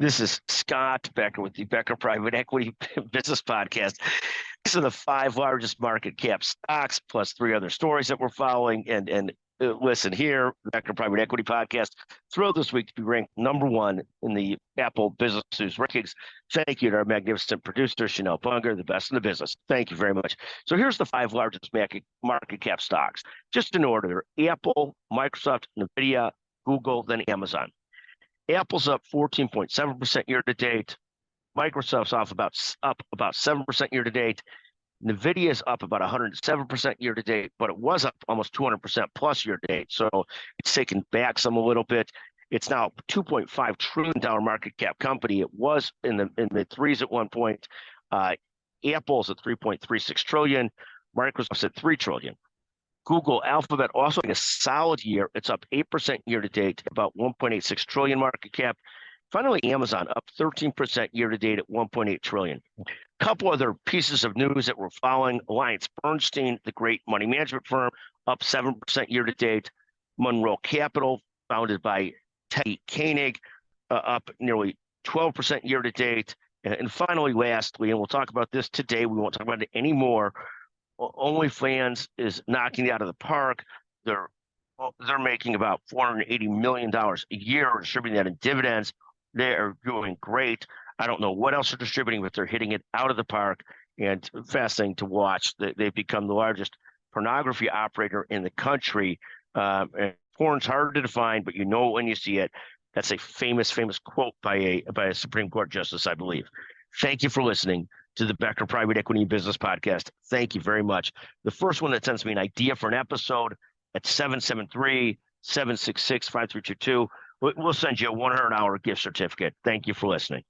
This is Scott Becker with the Becker Private Equity Business Podcast. These are the 5 largest market cap stocks, plus 3 other stories that we're following. And listen here, Becker Private Equity Podcast, thrilled this week to be ranked #1 in the Apple Business News rankings. Thank you to our magnificent producer, Chanel Bunger, the best in the business. Thank you very much. So here's the 5 largest market cap stocks, just in order: Apple, Microsoft, Nvidia, Google, then Amazon. Apple's up 14.7% year to date. Microsoft's up about 7% year to date. Nvidia is up about 107% year to date, but it was up almost 200% plus year to date. So it's taken back some a little bit. It's now a $2.5 trillion market cap company. It was in the threes at one point. Apple's at 3.36 trillion. Microsoft's at 3 trillion. Google, Alphabet also had a solid year. It's up 8% year to date, about 1.86 trillion market cap. Finally, Amazon up 13% year to date at 1.8 trillion. Couple other pieces of news that we're following: Bernstein, the great money management firm, up 7% year to date. Monroe Capital, founded by Teddy Koenig, up nearly 12% year to date. And finally, lastly, and we'll talk about this today, we won't talk about it anymore, OnlyFans is knocking it out of the park. They're making about $480 million a year, distributing that in dividends. They are doing great. I don't know what else they're distributing, but they're hitting it out of the park, and fascinating to watch. They've become the largest pornography operator in the country. Porn's hard to define, but you know when you see it. That's a famous quote by a Supreme Court justice, I believe. Thank you for listening to the Becker Private Equity Business Podcast. Thank you very much. The first one that sends me an idea for an episode at 773-766-5322, we'll send you a 100-hour gift certificate. Thank you for listening.